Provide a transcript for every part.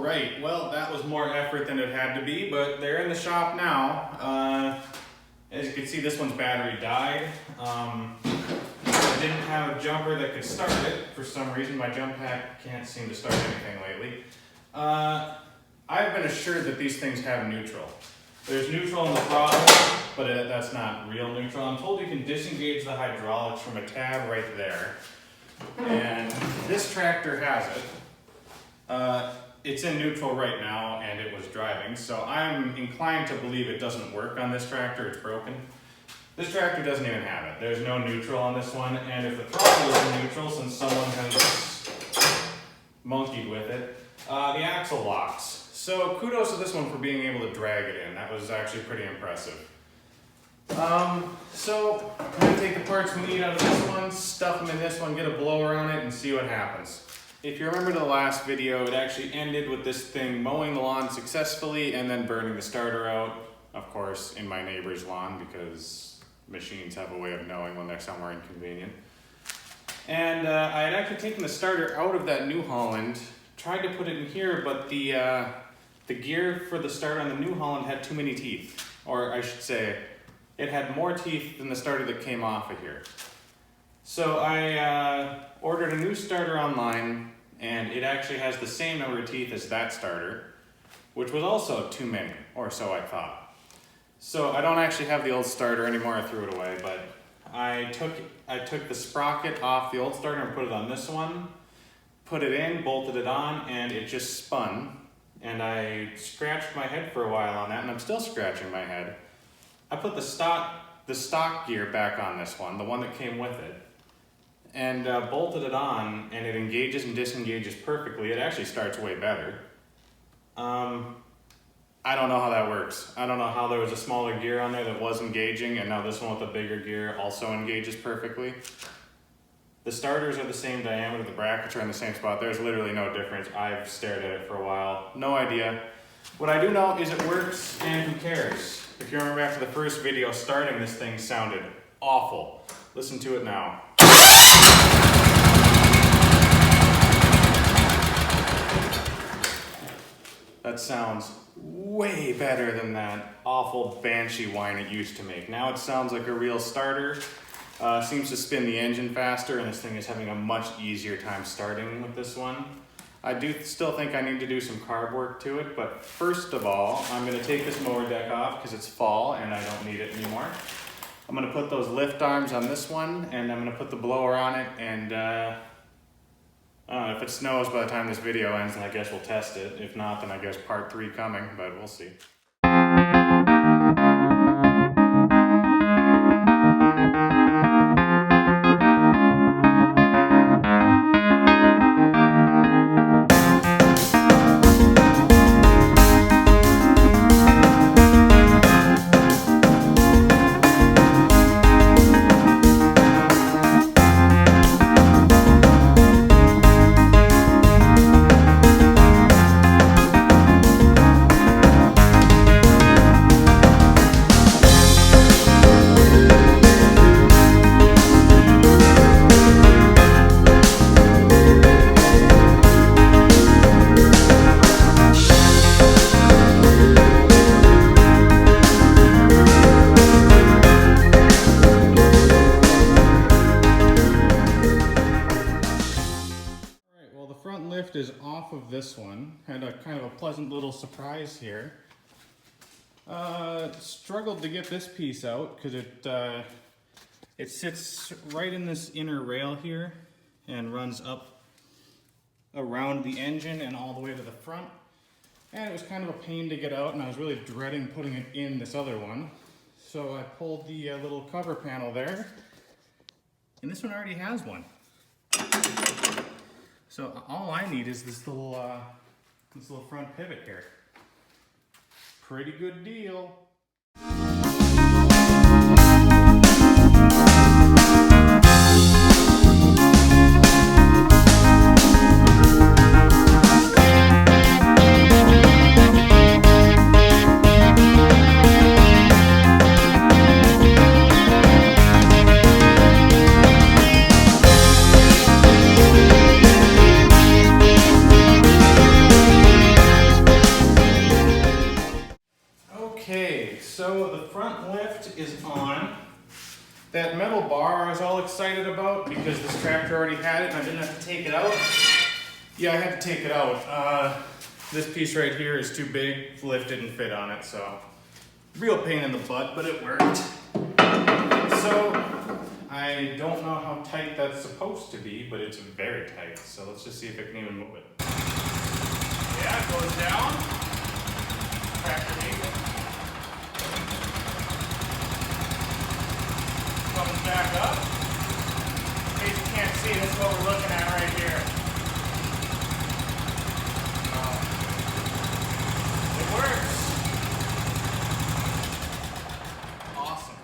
Alright, well that was more effort than it had to be, but they're in the shop now. As you can see, this one's battery died. I didn't have a jumper that could start it. For some reason my jump pack can't seem to start anything lately. I've been assured that these things have neutral. There's neutral in the throttle, but that's not real neutral. I'm told you can disengage the hydraulics from a tab right there. And this tractor has it. It's in neutral right now and it was driving, so I'm inclined to believe it doesn't work on this tractor, it's broken. This tractor doesn't even have it. There's no neutral on this one, and if the throttle is neutral, since someone has monkeyed with it, the axle locks. So kudos to this one for being able to drag it in. That was actually pretty impressive. So I'm going to take the parts we need out of this one, stuff them in this one, get a blower on it, and see what happens. If you remember the last video, it actually ended with this thing mowing the lawn successfully and then burning the starter out. Of course, in my neighbor's lawn, because machines have a way of knowing when they're somewhere inconvenient. And I had actually taken the starter out of that New Holland, tried to put it in here, but the gear for the starter on the New Holland had too many teeth. Or I should say, it had more teeth than the starter that came off of here. So I ordered a new starter online, and it actually has the same number of teeth as that starter, which was also too many, or so I thought. So I don't actually have the old starter anymore, I threw it away, but I took the sprocket off the old starter and put it on this one, put it in, bolted it on, and it just spun. And I scratched my head for a while on that, and I'm still scratching my head. I put the stock gear back on this one, the one that came with it, and bolted it on, and it engages and disengages perfectly. It actually starts way better. I don't know how that works. I don't know how there was a smaller gear on there that was engaging, and now this one with the bigger gear also engages perfectly. The starters are the same diameter, the brackets are in the same spot. There's literally no difference. I've stared at it for a while. No idea. What I do know is it works, and who cares? If you remember after the first video, starting this thing sounded awful. Listen to it now. That sounds way better than that awful banshee whine it used to make. Now it sounds like a real starter. Seems to spin the engine faster, and this thing is having a much easier time starting with this one. I do still think I need to do some carb work to it, but first of all, I'm going to take this mower deck off because it's fall and I don't need it anymore. I'm going to put those lift arms on this one, and I'm going to put the blower on it, and if it snows by the time this video ends, then I guess we'll test it. If not, then I guess part 3 coming, but we'll see. Is off of this one. Had a kind of a pleasant little surprise here. Struggled to get this piece out because it sits right in this inner rail here and runs up around the engine and all the way to the front. And it was kind of a pain to get out, and I was really dreading putting it in this other one. So I pulled the little cover panel there, and this one already has one. So all I need is this little front pivot here. Pretty good deal. so the front lift is on. That metal bar I was all excited about because this tractor already had it and I didn't have to take it out. Yeah, I had to take it out. This piece right here is too big, the lift didn't fit on it, so real pain in the butt, but it worked. So I don't know how tight that's supposed to be, but it's very tight. So let's just see if I can even move it. Yeah, it goes down. Tractor needs it. Comes back up. In case you can't see, this is what we're looking at right here. It works. Awesome.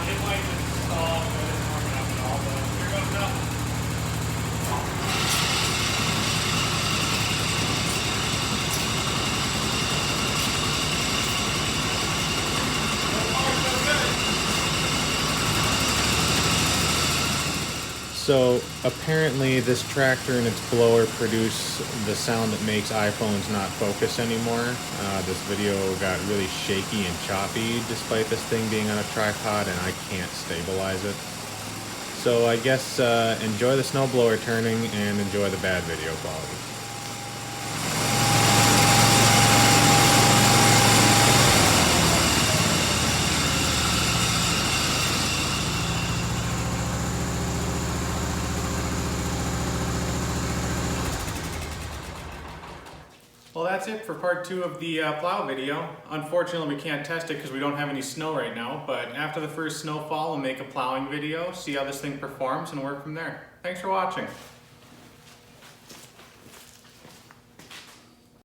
It might just stall, but it's warming up and all, but here goes nothing. So apparently this tractor and its blower produce the sound that makes iPhones not focus anymore. This video got really shaky and choppy despite this thing being on a tripod and I can't stabilize it. So I guess enjoy the snowblower turning and enjoy the bad video quality. Well, that's it for part 2 of the plow video. Unfortunately, we can't test it because we don't have any snow right now, but after the first snowfall, we'll make a plowing video, see how this thing performs, and work from there. Thanks for watching.